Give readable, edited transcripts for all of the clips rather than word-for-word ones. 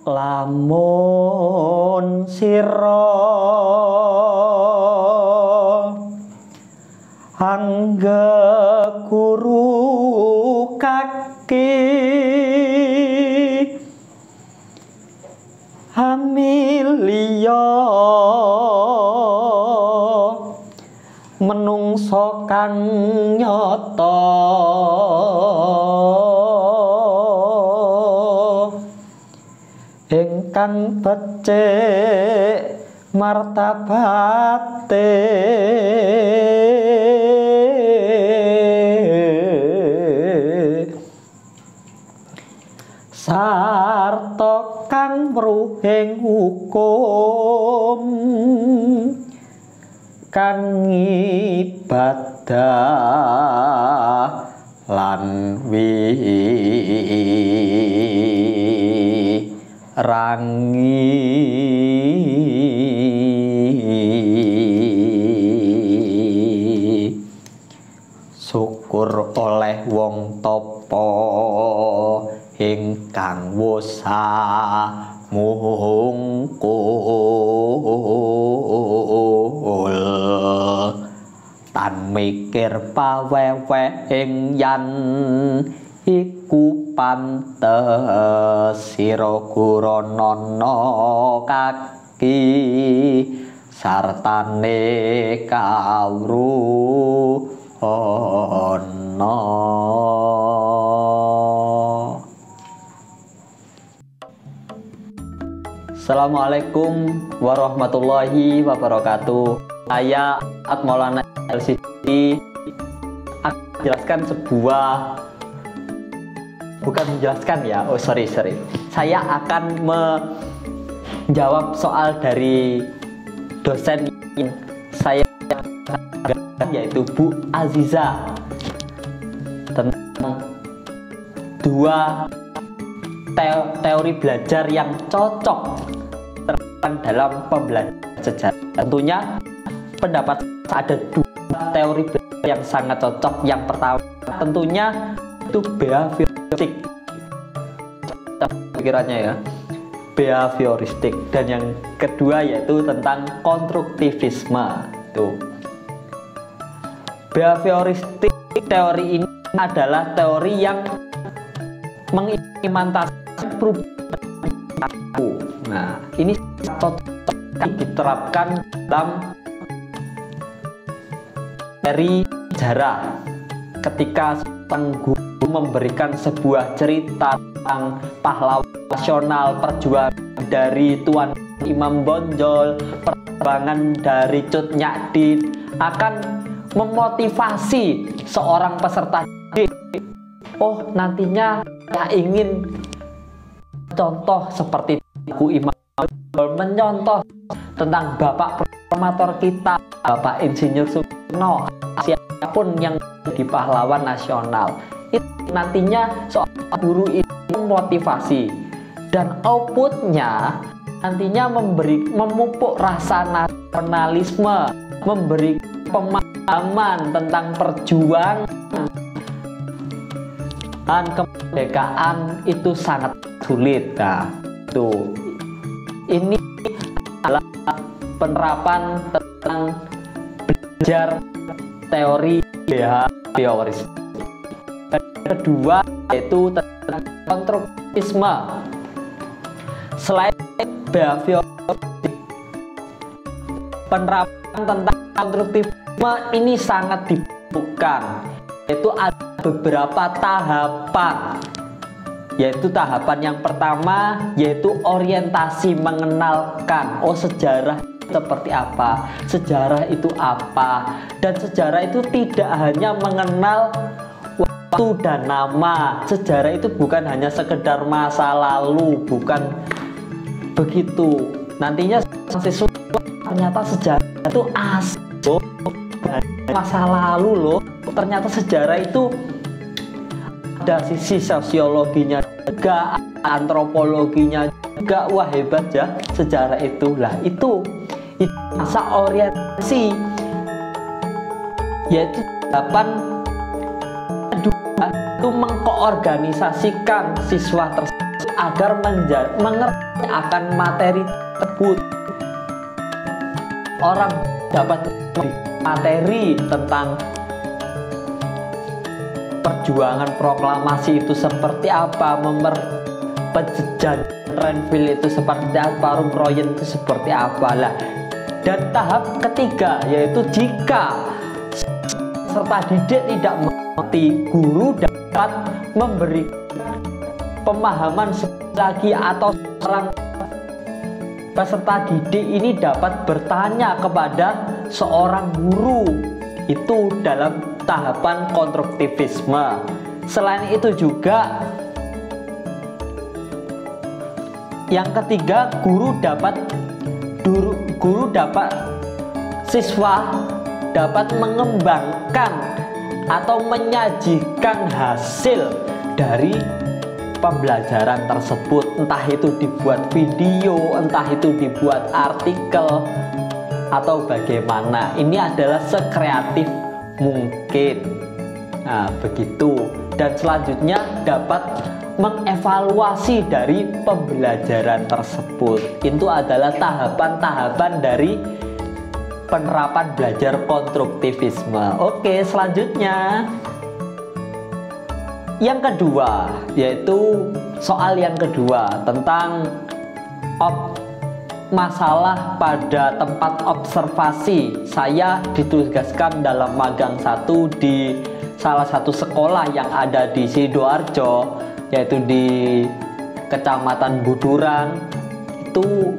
Lamun sira anggeguru kaki hamiliya menungso kang nyata ingkang becik martabate sarta kang mruhing hukum kang ibadah lan rangi syukur oleh wong tapa ingkang wusah mungkul tan mikir paweweh ing yan iku pantes sira guranana kaki sartane kawruhana. Assalamualaikum warahmatullahi wabarakatuh. Saya Maulana LCD akan menjelaskan saya akan menjawab soal dari dosen yang saya yaitu Bu Aziza tentang dua teori belajar yang cocok dalam pembelajaran sejarah. Tentunya pendapat ada dua teori belajar yang sangat cocok. Yang pertama tentunya itu behavioristik, pikirannya ya, behavioristik, dan yang kedua yaitu tentang konstruktivisme. Tuh, behavioristik teori ini adalah teori yang mengimplementasi perilaku. Nah, ini cocok diterapkan dalam dari sejarah ketika sang guru memberikan sebuah cerita tentang pahlawan nasional, perjuangan dari Tuan Imam Bonjol, perjuangan dari Cut Nyak akan memotivasi seorang peserta didik. Oh, nantinya saya ingin contoh seperti Tuku Imam Bonjol, mencontoh tentang Bapak Proklamator kita, Bapak Insinyur Soekarno, siapapun yang jadi pahlawan nasional. Itu nantinya seorang guru itu memotivasi, dan outputnya nantinya memupuk rasa nasionalisme, memberi pemahaman tentang perjuangan dan kemerdekaan itu sangat sulit. Nah, tuh, ini adalah penerapan tentang belajar teori behavioris. Kedua yaitu tentang konstruktivisme. Selain behavioristik, penerapan tentang konstruktivisme ini sangat dibutuhkan, yaitu ada beberapa tahapan. Yaitu tahapan yang pertama yaitu orientasi, mengenalkan sejarah seperti apa, sejarah itu apa, dan sejarah itu tidak hanya mengenal waktu dan nama. Sejarah itu bukan hanya sekedar masa lalu, bukan begitu. Nantinya siswa ternyata sejarah itu asli masa lalu loh. Ternyata sejarah itu ada sisi sosiologinya juga, antropologinya juga. Wah, hebat ya sejarah itu. Lah itu masa orientasi, yaitu itu mengkoorganisasikan siswa tersebut agar mengerti akan materi tersebut. Orang dapat materi tentang perjuangan proklamasi itu seperti apa, penjejan Renville itu seperti apa, Rumroyen itu seperti apa lah. Dan tahap ketiga yaitu jika peserta didik tidak mengerti, guru dapat memberi pemahaman lagi, atau seorang peserta didik ini dapat bertanya kepada seorang guru. Itu dalam tahapan konstruktivisme. Selain itu juga yang ketiga, siswa dapat mengembangkan atau menyajikan hasil dari pembelajaran tersebut, entah itu dibuat video, entah itu dibuat artikel, atau bagaimana. Ini adalah sekreatif mungkin. Nah, begitu. Dan selanjutnya dapat mengevaluasi dari pembelajaran tersebut. Itu adalah tahapan-tahapan dari penerapan belajar konstruktivisme. Oke, selanjutnya yang kedua, yaitu soal yang kedua tentang masalah pada tempat observasi. Saya ditugaskan dalam magang 1 di salah satu sekolah yang ada di Sidoarjo, yaitu di Kecamatan Buduran. Itu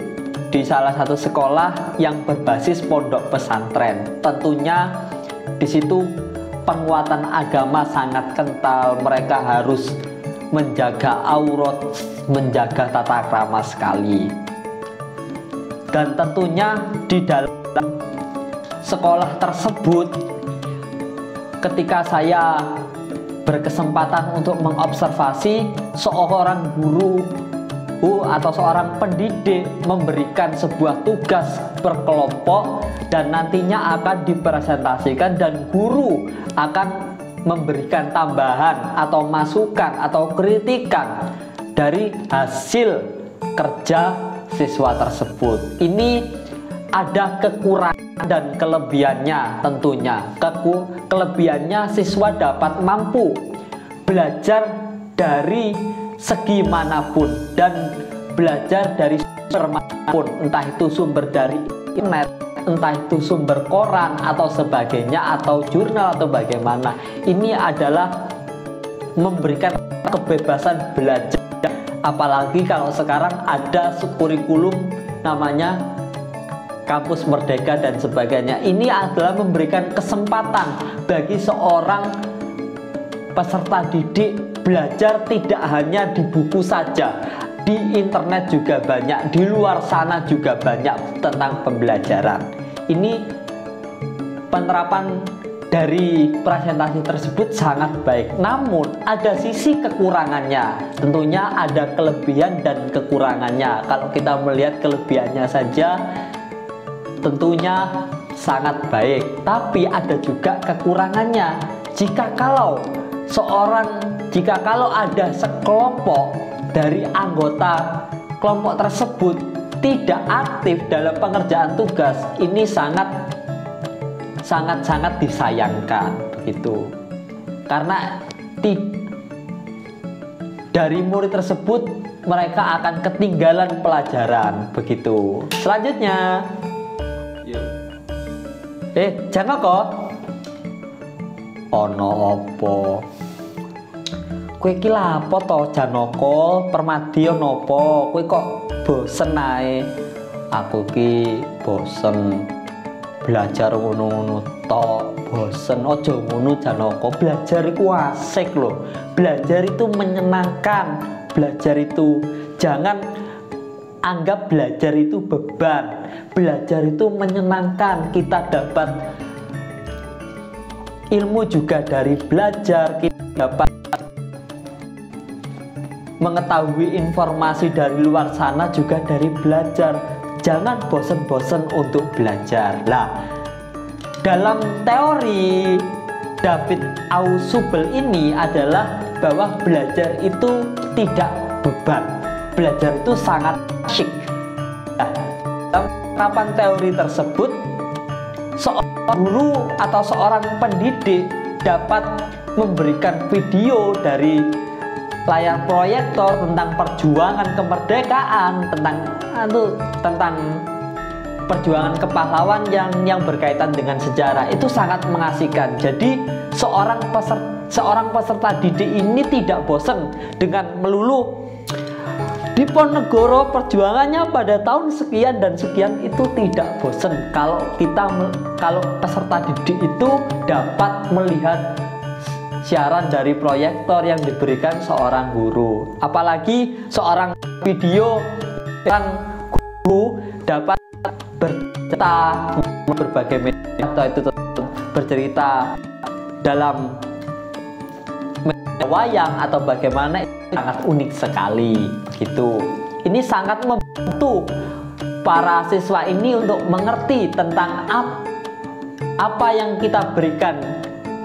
di salah satu sekolah yang berbasis pondok pesantren. Tentunya di situ penguatan agama sangat kental. Mereka harus menjaga aurat, menjaga tata krama sekali. Dan tentunya di dalam sekolah tersebut, ketika saya berkesempatan untuk mengobservasi, seorang guru atau seorang pendidik memberikan sebuah tugas berkelompok dan nantinya akan dipresentasikan, dan guru akan memberikan tambahan atau masukan atau kritikan dari hasil kerja siswa tersebut. Ini ada kekurangan dan kelebihannya tentunya. Kelebihannya, siswa dapat mampu belajar dari segi manapun dan belajar dari sumber manapun, entah itu sumber dari internet, entah itu sumber koran atau sebagainya, atau jurnal atau bagaimana. Ini adalah memberikan kebebasan belajar. Apalagi kalau sekarang ada kurikulum namanya Kampus Merdeka dan sebagainya. Ini adalah memberikan kesempatan bagi seorang peserta didik belajar tidak hanya di buku saja, di internet juga banyak, di luar sana juga banyak tentang pembelajaran. Ini penerapan dari presentasi tersebut sangat baik, namun ada sisi kekurangannya. Tentunya ada kelebihan dan kekurangannya. Kalau kita melihat kelebihannya saja tentunya sangat baik, tapi ada juga kekurangannya. Jika kalau ada sekelompok dari anggota kelompok tersebut tidak aktif dalam pengerjaan tugas, ini sangat disayangkan begitu. Karena dari murid tersebut mereka akan ketinggalan pelajaran begitu. Selanjutnya, jangan kok ono opo kowe iki lapo to Janoko Permadi nopo, kowe kok bosen ae? Aku ki bosen belajar ngono-ngono tok, bosen. Aja ngono Janoko, belajar itu asik loh, belajar itu menyenangkan. Belajar itu jangan anggap belajar itu beban. Belajar itu menyenangkan, kita dapat ilmu juga dari belajar, kita dapat mengetahui informasi dari luar sana juga dari belajar. Jangan bosan-bosan untuk belajar. Lah, dalam teori David Ausubel ini adalah bahwa belajar itu tidak beban. belajar itu sangat asyik. Nah, dalam penerapan teori tersebut, seorang guru atau seorang pendidik dapat memberikan video dari layar proyektor tentang perjuangan kemerdekaan, tentang perjuangan kepahlawan yang berkaitan dengan sejarah. Itu sangat mengasihkan. Jadi seorang peserta didik ini tidak bosan dengan melulu Diponegoro perjuangannya pada tahun sekian dan sekian. Itu tidak bosan kalau peserta didik itu dapat melihat siaran dari proyektor yang diberikan seorang guru. Apalagi seorang video yang guru dapat bercerita berbagai media, atau itu bercerita dalam media wayang atau bagaimana, itu sangat unik sekali gitu. Ini sangat membantu para siswa ini untuk mengerti tentang apa yang kita berikan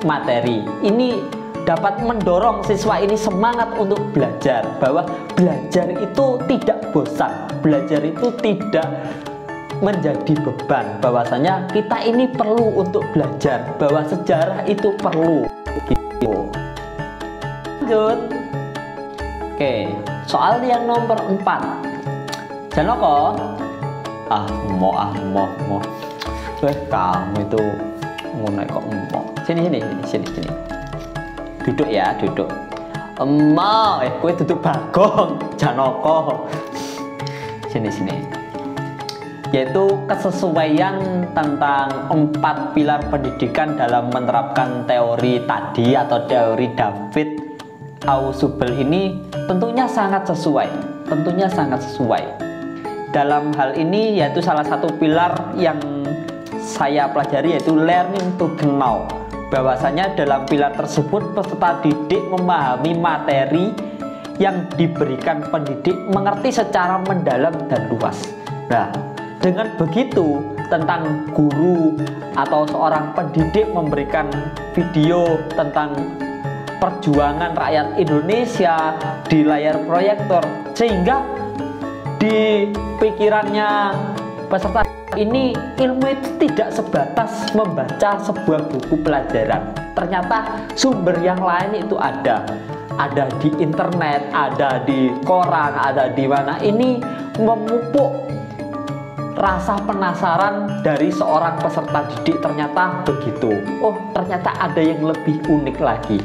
materi. Ini dapat mendorong siswa ini semangat untuk belajar, bahwa belajar itu tidak bosan, belajar itu tidak menjadi beban, bahwasanya kita ini perlu untuk belajar, bahwa sejarah itu perlu gitu. Lanjut. Oke, soal yang nomor 4. Janoko, kamu itu mulai kok sini. Duduk ya, duduk. Kue duduk Bagong, Janoko. Sini. Yaitu kesesuaian tentang 4 pilar pendidikan dalam menerapkan teori tadi atau teori David Ausubel ini tentunya sangat sesuai. Dalam hal ini yaitu salah satu pilar yang saya pelajari yaitu learning to know, bahwasanya dalam pilar tersebut peserta didik memahami materi yang diberikan pendidik, mengerti secara mendalam dan luas. Nah, dengan begitu tentang guru atau seorang pendidik memberikan video tentang perjuangan rakyat Indonesia di layar proyektor, sehingga di pikirannya peserta ini ilmu itu tidak sebatas membaca sebuah buku pelajaran. Ternyata sumber yang lain itu ada di internet, ada di koran, ada di mana. Ini memupuk rasa penasaran dari seorang peserta didik. Ternyata begitu. Oh, ternyata ada yang lebih unik lagi.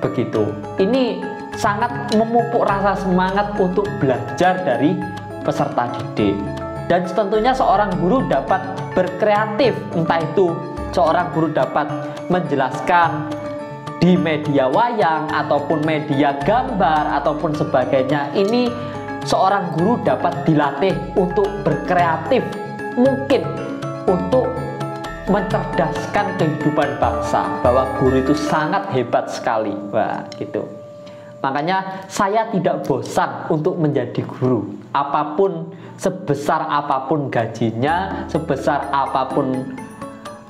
Begitu. Ini sangat memupuk rasa semangat untuk belajar dari peserta didik. Dan tentunya seorang guru dapat berkreatif, entah itu seorang guru dapat menjelaskan di media wayang ataupun media gambar ataupun sebagainya. Ini seorang guru dapat dilatih untuk berkreatif, mungkin untuk mencerdaskan kehidupan bangsa, bahwa guru itu sangat hebat sekali. Wah, gitu. Makanya saya tidak bosan untuk menjadi guru. Apapun, sebesar apapun gajinya, sebesar apapun,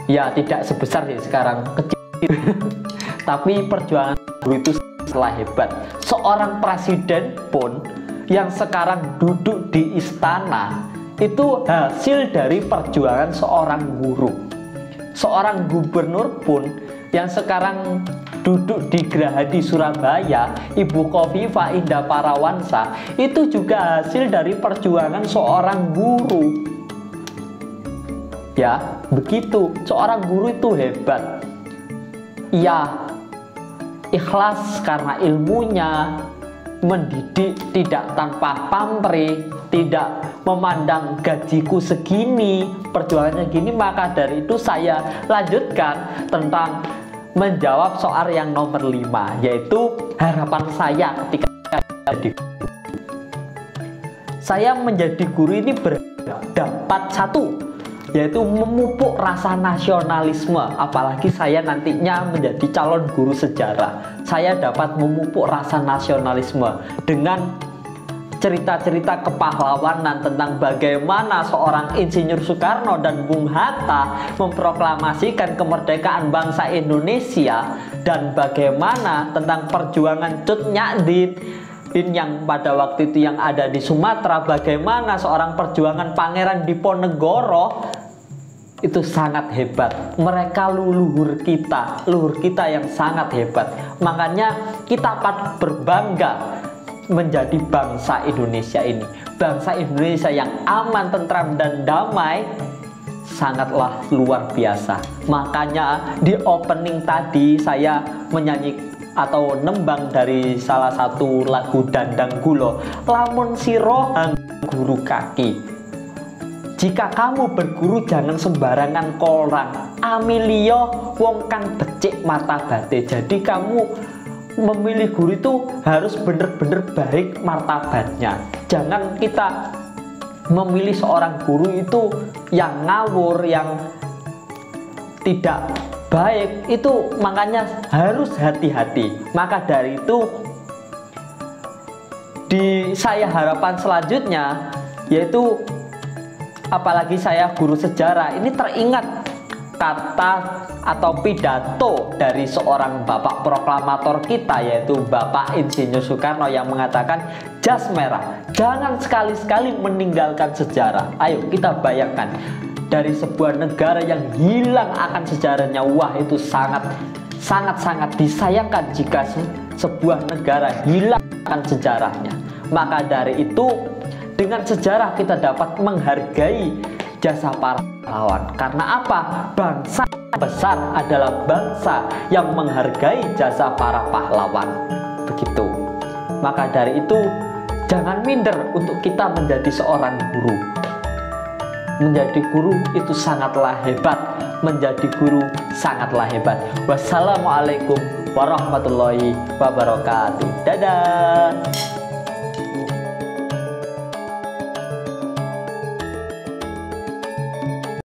ya tidak sebesar sih sekarang, kecil. Tapi perjuangan guru itu sangatlah hebat. Seorang presiden pun yang sekarang duduk di istana itu hasil dari perjuangan seorang guru. Seorang gubernur pun yang sekarang duduk di Geraha di Surabaya, Ibu Khofifah Indah Parawansa, itu juga hasil dari perjuangan seorang guru. Ya, begitu. Seorang guru itu hebat. Ia ikhlas karena ilmunya, mendidik tidak tanpa pamrih, tidak memandang gajiku segini, perjuangannya gini. Maka dari itu saya lanjutkan tentang menjawab soal yang nomor 5, yaitu harapan saya ketika menjadi guru. Saya menjadi guru ini berdapat satu, yaitu memupuk rasa nasionalisme. Apalagi saya nantinya menjadi calon guru sejarah, saya dapat memupuk rasa nasionalisme dengan cerita-cerita kepahlawanan tentang bagaimana seorang Insinyur Soekarno dan Bung Hatta memproklamasikan kemerdekaan bangsa Indonesia, dan bagaimana tentang perjuangan Cut Nyak Dien yang pada waktu itu yang ada di Sumatera, bagaimana seorang perjuangan Pangeran Diponegoro itu sangat hebat. Mereka leluhur kita yang sangat hebat. Makanya kita patut berbangga menjadi bangsa Indonesia ini. Bangsa Indonesia yang aman, tentram, dan damai sangatlah luar biasa. Makanya di opening tadi saya menyanyi atau nembang dari salah satu lagu Dandang Gulo, lamun siro guru kaki. Jika kamu berguru jangan sembarangan korang, amilio wong kang becik martabate. Jadi kamu memilih guru itu harus benar-benar baik martabatnya. Jangan kita memilih seorang guru itu yang ngawur, yang tidak baik, itu makanya harus hati-hati. Maka dari itu di saya harapan selanjutnya yaitu, apalagi saya guru sejarah, ini teringat kata atau pidato dari seorang bapak proklamator kita, yaitu Bapak Insinyur Soekarno, yang mengatakan jas merah, jangan sekali-sekali meninggalkan sejarah. Ayo kita bayangkan, dari sebuah negara yang hilang akan sejarahnya, wah itu sangat disayangkan jika sebuah negara hilang akan sejarahnya. Maka dari itu, dengan sejarah kita dapat menghargai jasa para pahlawan. Karena apa? Bangsa besar adalah bangsa yang menghargai jasa para pahlawan. Begitu. Maka dari itu, jangan minder untuk kita menjadi seorang guru. Menjadi guru itu sangatlah hebat. Menjadi guru sangatlah hebat. Wassalamualaikum warahmatullahi wabarakatuh. Dadah.